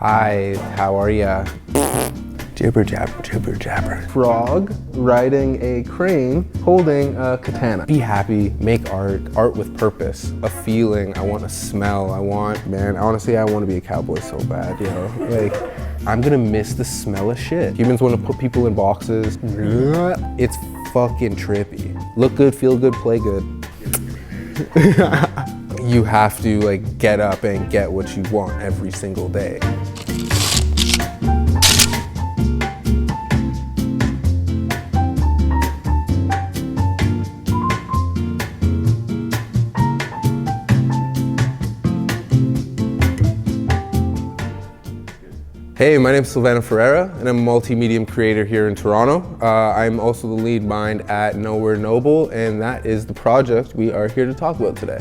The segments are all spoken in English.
Hi, how are ya? Jibber jabber, jibber jabber. Frog riding a crane, holding a katana. Be happy, make art with purpose, a feeling. I want a smell. Man, honestly, I want to be a cowboy so bad, you know? Like, I'm gonna miss the smell of shit. Humans want to put people in boxes. It's fucking trippy. Look good, feel good, play good. You have to like get up and get what you want every single day. Hey, my name is Silvano Ferreira, and I'm a multimedia creator here in Toronto. I'm also the lead mind at Nowhere Noble, and that is the project we are here to talk about today.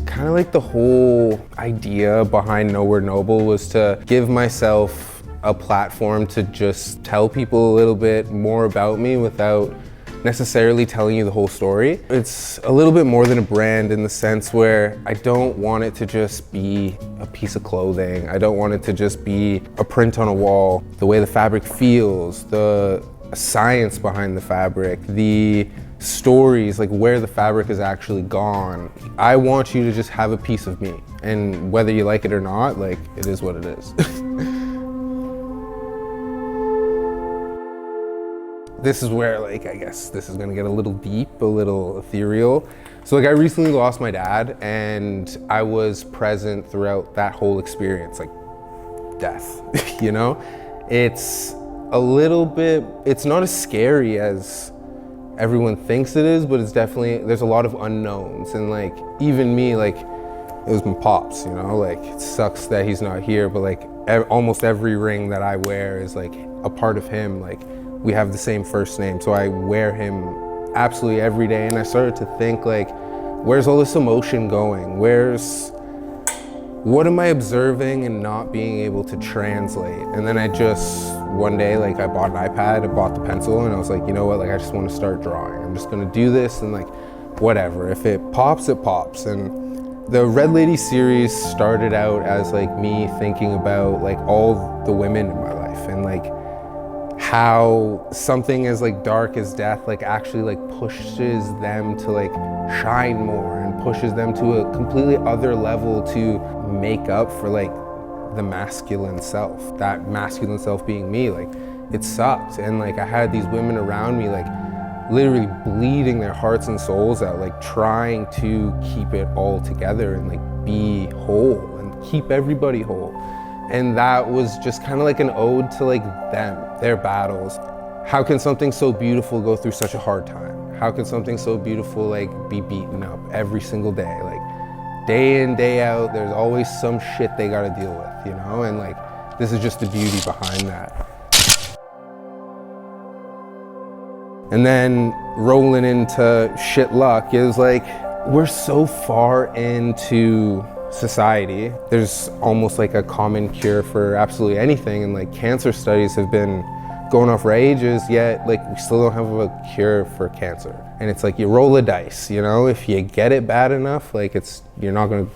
Kind of like the whole idea behind Nowhere Noble was to give myself a platform to just tell people a little bit more about me without necessarily telling you the whole story. It's a little bit more than a brand in the sense where I don't want it to just be a piece of clothing. I don't want it to just be a print on a wall. The way the fabric feels, the science behind the fabric, the stories, like where the fabric has actually gone. I want you to just have a piece of me. And whether you like it or not, like, it is what it is. This is where, like, I guess this is gonna get a little deep, a little ethereal. So like, I recently lost my dad, and I was present throughout that whole experience, like death, you know? It's a little bit, it's not as scary as everyone thinks it is, but it's definitely, there's a lot of unknowns. And like, even me, like, it was my pops, you know? Like, it sucks that he's not here, but like, almost every ring that I wear is like a part of him. Like, we have the same first name, so I wear him absolutely every day. And I started to think, like, where's all this emotion going? What am I observing and not being able to translate? And then I just, one day, like, I bought an iPad, I bought the pencil, and I was like, you know what, like, I just want to start drawing. I'm just gonna do this, and like, whatever. If it pops, it pops. And the Red Lady series started out as like me thinking about like all the women in my life, and like, how something as like dark as death like actually like pushes them to like shine more and pushes them to a completely other level to make up for like the masculine self, that masculine self being me. Like, it sucked. And like, I had these women around me like literally bleeding their hearts and souls out, like trying to keep it all together and like be whole and keep everybody whole. And that was just kind of like an ode to like them, their battles. How can something so beautiful go through such a hard time? How can something so beautiful like be beaten up every single day? Like, day in, day out, there's always some shit they gotta deal with, you know? And like, this is just the beauty behind that. And then rolling into shit luck is like, we're so far into society. There's almost like a common cure for absolutely anything, and like cancer studies have been going on for ages, yet like we still don't have a cure for cancer. And it's like, you roll the dice, you know? If you get it bad enough, like, you're not gonna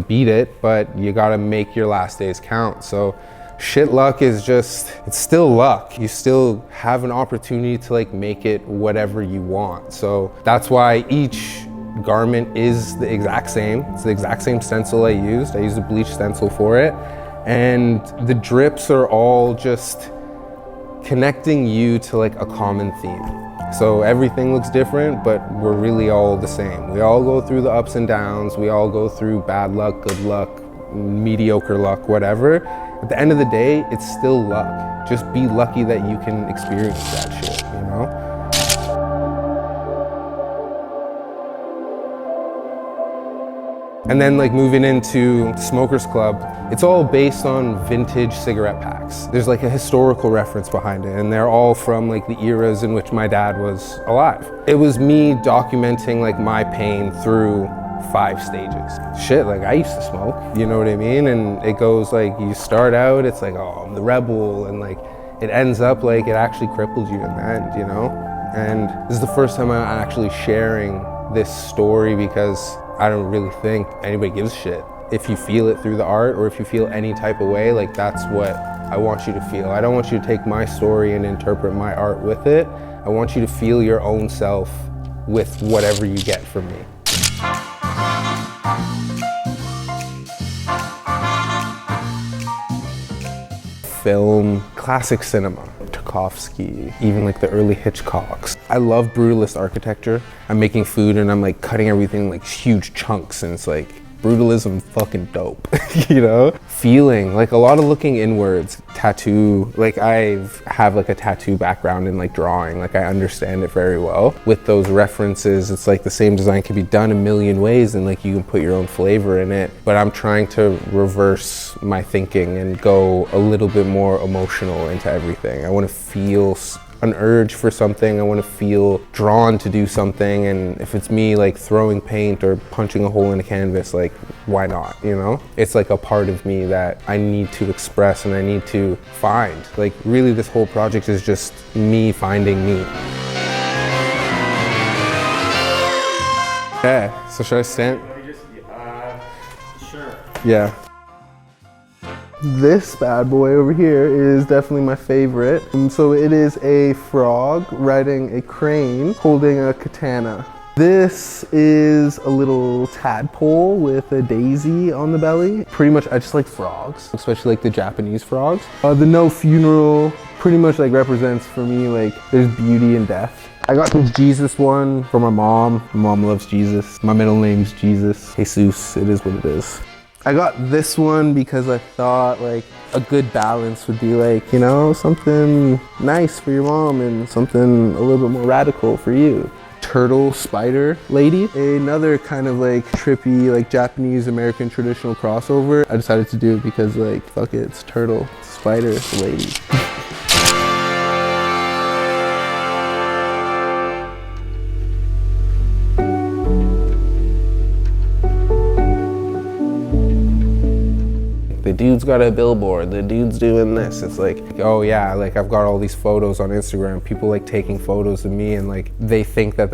beat it, but you gotta make your last days count. So shit luck is just, it's still luck. You still have an opportunity to like make it whatever you want. So that's why each garment is the exact same. It's the exact same stencil I used. I used a bleach stencil for it. And the drips are all just connecting you to like a common theme. So everything looks different, but we're really all the same. We all go through the ups and downs. We all go through bad luck, good luck, mediocre luck, whatever. At the end of the day, it's still luck. Just be lucky that you can experience that shit, you know? And then like moving into Smokers Club, it's all based on vintage cigarette packs. There's like a historical reference behind it, and they're all from like the eras in which my dad was alive. It was me documenting like my pain through 5 stages. Shit, like, I used to smoke, you know what I mean? And it goes like, you start out, it's like, oh, I'm the rebel, and like, it ends up like it actually crippled you in the end, you know? And this is the first time I'm actually sharing this story because I don't really think anybody gives a shit. If you feel it through the art or if you feel any type of way, like that's what I want you to feel. I don't want you to take my story and interpret my art with it. I want you to feel your own self with whatever you get from me. Film, classic cinema, Tarkovsky, even like the early Hitchcocks. I love brutalist architecture. I'm making food and I'm like cutting everything like huge chunks, and it's like brutalism fucking dope, you know? Feeling, like a lot of looking inwards, tattoo, like I have like a tattoo background in like drawing, like I understand it very well. With those references, it's like the same design can be done a million ways and like you can put your own flavor in it, but I'm trying to reverse my thinking and go a little bit more emotional into everything. I want to feel an urge for something. I want to feel drawn to do something, and if it's me like throwing paint or punching a hole in a canvas, like why not, you know? It's like a part of me that I need to express and I need to find. Like really this whole project is just me finding me. Okay, so should I stand? Sure. Yeah. This bad boy over here is definitely my favorite. And so it is a frog riding a crane holding a katana. This is a little tadpole with a daisy on the belly. Pretty much I just like frogs, especially like the Japanese frogs. The no funeral pretty much like represents for me like there's beauty in death. I got this Jesus one for my mom. My mom loves Jesus. My middle name's Jesus. Jesus, it is what it is. I got this one because I thought like a good balance would be like, you know, something nice for your mom and something a little bit more radical for you. Turtle spider lady. Another kind of like trippy, like Japanese American traditional crossover. I decided to do it because like, fuck it, it's turtle, spider lady. The dude's got a billboard, the dude's doing this. It's like, oh yeah, like I've got all these photos on Instagram, people like taking photos of me and like they think that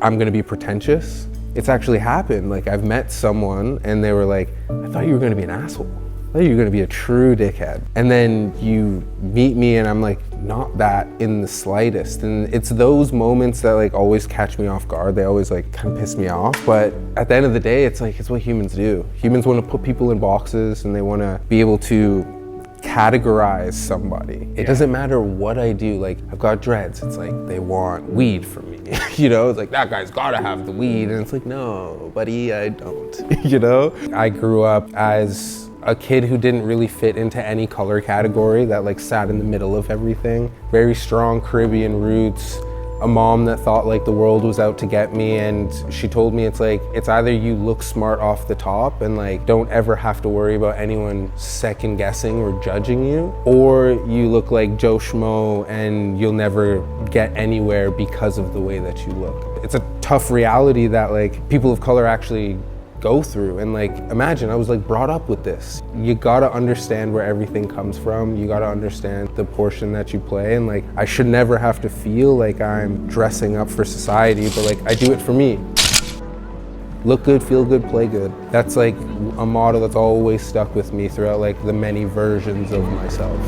I'm gonna be pretentious. It's actually happened. Like I've met someone and they were like, I thought you were gonna be an asshole. I thought you were gonna be a true dickhead. And then you meet me and I'm like, not that in the slightest. And it's those moments that like always catch me off guard. They always like kind of piss me off. But at the end of the day, it's like, it's what humans do. Humans want to put people in boxes and they want to be able to categorize somebody. It doesn't matter what I do. Like I've got dreads. It's like they want weed from me. You know, it's like that guy's gotta have the weed. And it's like, no, buddy, I don't. You know? I grew up as a kid who didn't really fit into any color category, that like sat in the middle of everything. Very strong Caribbean roots. A mom that thought like the world was out to get me, and she told me it's like, it's either you look smart off the top and like don't ever have to worry about anyone second guessing or judging you, or you look like Joe Schmo and you'll never get anywhere because of the way that you look. It's a tough reality that like people of color actually go through. And like, imagine I was like brought up with this. You gotta understand where everything comes from. You gotta understand the portion that you play. And like, I should never have to feel like I'm dressing up for society, but like I do it for me. Look good, feel good, play good. That's like a motto that's always stuck with me throughout like the many versions of myself.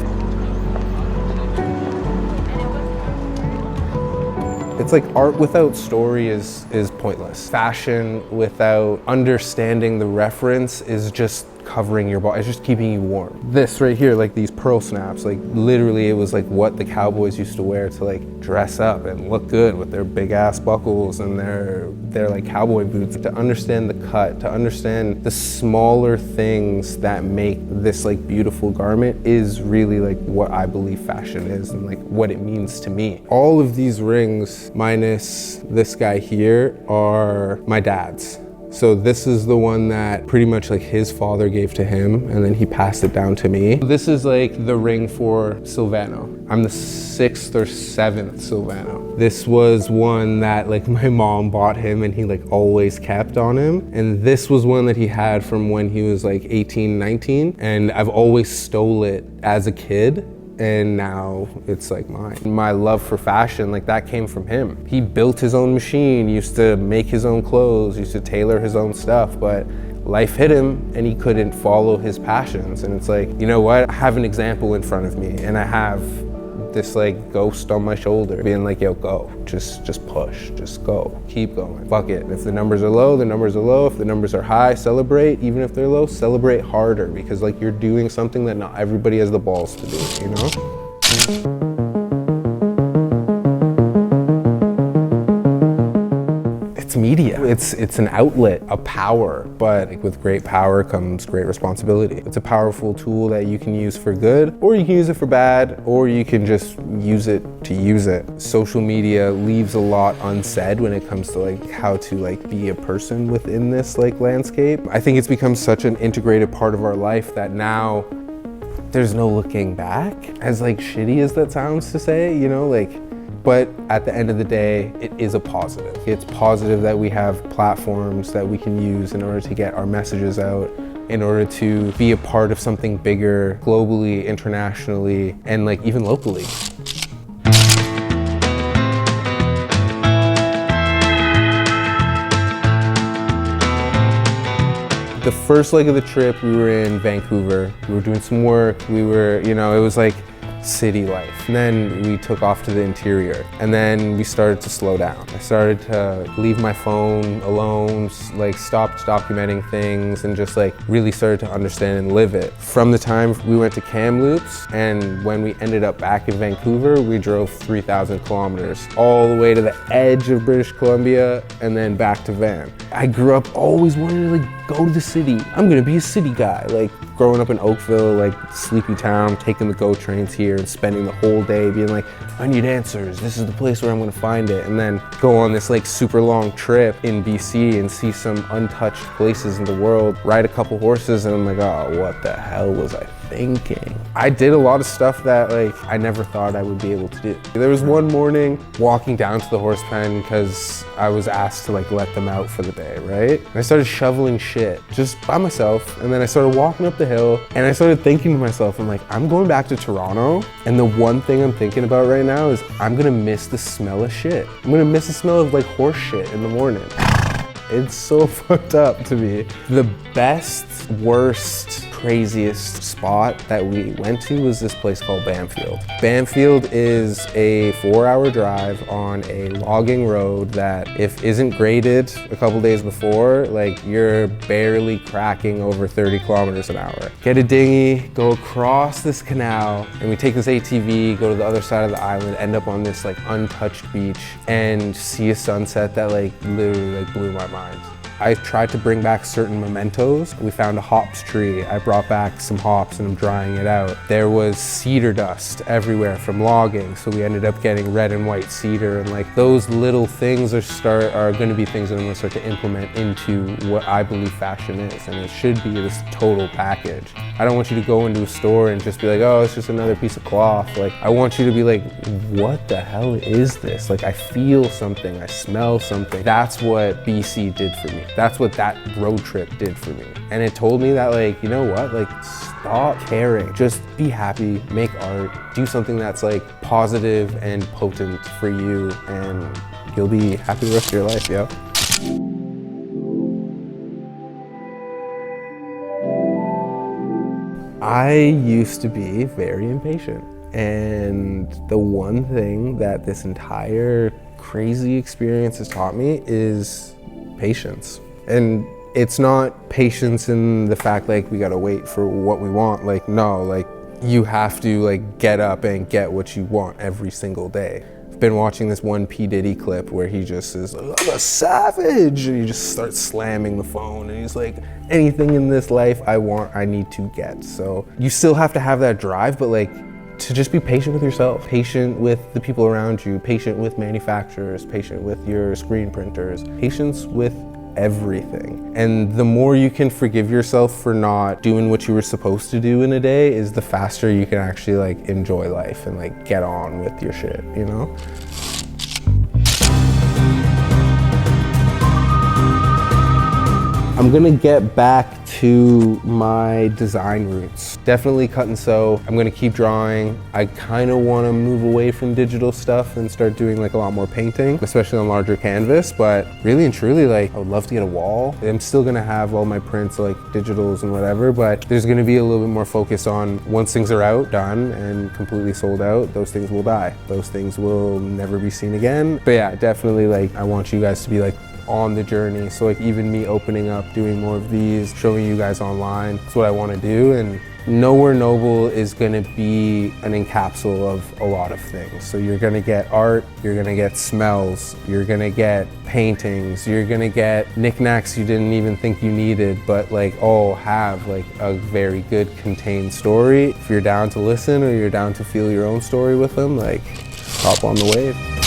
It's like art without story is pointless. Fashion without understanding the reference is just covering your body, it's just keeping you warm. This right here, like these pearl snaps, like literally it was like what the cowboys used to wear to like dress up and look good with their big ass buckles and their like cowboy boots. To understand the cut, to understand the smaller things that make this like beautiful garment is really like what I believe fashion is and like what it means to me. All of these rings, minus this guy here, are my dad's. So this is the one that pretty much like his father gave to him and then he passed it down to me. This is like the ring for Silvano. I'm the 6th or 7th Silvano. This was one that like my mom bought him and he like always kept on him. And this was one that he had from when he was like 18, 19. And I've always stole it as a kid and now it's like mine. My love for fashion, like that came from him. He built his own machine, used to make his own clothes, used to tailor his own stuff, but life hit him and he couldn't follow his passions. And it's like, you know what? I have an example in front of me, and I have this like ghost on my shoulder being like, yo, go, just push, just go, keep going, fuck it. If the numbers are low, the numbers are low. If the numbers are high, celebrate. Even if they're low, celebrate harder, because like you're doing something that not everybody has the balls to do, you know? Media. It's an outlet, a power, but with great power comes great responsibility. It's a powerful tool that you can use for good, or you can use it for bad, or you can just use it to use it. Social media leaves a lot unsaid when it comes to like how to like be a person within this like landscape. I think it's become such an integrated part of our life that now there's no looking back. As like shitty as that sounds to say, you know, like, but at the end of the day, it is a positive. It's positive that we have platforms that we can use in order to get our messages out, in order to be a part of something bigger, globally, internationally, and like even locally. The first leg of the trip, we were in Vancouver. We were doing some work. We were, you know, it was like city life. And then we took off to the interior, and then we started to slow down. I started to leave my phone alone, like stopped documenting things, and just like really started to understand and live it. From the time we went to Kamloops, and when we ended up back in Vancouver, we drove 3,000 kilometers all the way to the edge of British Columbia and then back to Van. I grew up always wanting to like go to the city. I'm gonna be a city guy. Like growing up in Oakville, like sleepy town, taking the GO trains here and spending the whole day being like, I need answers. This is the place where I'm gonna find it. And then go on this like super long trip in BC and see some untouched places in the world, ride a couple horses, and I'm like, oh, what the hell was I thinking? I did a lot of stuff that like I never thought I would be able to do. There was one morning walking down to the horse pen because I was asked to like let them out for the day, right? And I started shoveling shit just by myself, and then I started walking up the hill, and I started thinking to myself, I'm like, I'm going back to Toronto, and the one thing I'm thinking about right now is I'm gonna miss the smell of shit. I'm gonna miss the smell of like horse shit in the morning. It's so fucked up to me. The best, worst, craziest spot that we went to was this place called Bamfield. Bamfield is a 4-hour drive on a logging road that if isn't graded a couple days before, like you're barely cracking over 30 kilometers an hour. Get a dinghy, go across this canal, and we take this ATV, go to the other side of the island, end up on this like untouched beach, and see a sunset that like literally like blew my mind. I tried to bring back certain mementos. We found a hops tree. I brought back some hops and I'm drying it out. There was cedar dust everywhere from logging, so we ended up getting red and white cedar, and like those little things are going to be things that I'm going to start to implement into what I believe fashion is, and it should be this total package. I don't want you to go into a store and just be like, oh, it's just another piece of cloth. Like, I want you to be like, what the hell is this? Like, I feel something, I smell something. That's what BC did for me. That's what that road trip did for me. And it told me that like, you know what, like stop caring, just be happy, make art, do something that's like positive and potent for you, and you'll be happy the rest of your life, yo. I used to be very impatient, and the one thing that this entire crazy experience has taught me is patience. And it's not patience in the fact like we gotta wait for what we want. Like, no, like you have to like get up and get what you want every single day. I've been watching this one P. Diddy clip where he just says, I'm a savage, and he just starts slamming the phone, and he's like, anything in this life I want, I need to get. So you still have to have that drive, but like to just be patient with yourself, patient with the people around you, patient with manufacturers, patient with your screen printers, patience with everything. And the more you can forgive yourself for not doing what you were supposed to do in a day is the faster you can actually like enjoy life and like get on with your shit, you know? I'm gonna get back to my design roots. Definitely cut and sew. I'm gonna keep drawing. I kind of want to move away from digital stuff and start doing like a lot more painting, especially on larger canvas. But really and truly, like, I would love to get a wall. I'm still gonna have all my prints, like digitals and whatever, but there's gonna be a little bit more focus on once things are out, done, and completely sold out, those things will die. Those things will never be seen again. But yeah, definitely, like, I want you guys to be like on the journey. So like even me opening up, doing more of these, showing you guys online, that's what I want to do. And Nowhere Noble is going to be an encapsule of a lot of things. So you're going to get art, you're going to get smells, you're going to get paintings, you're going to get knickknacks you didn't even think you needed, but like all have like a very good contained story. If you're down to listen or you're down to feel your own story with them, like hop on the wave.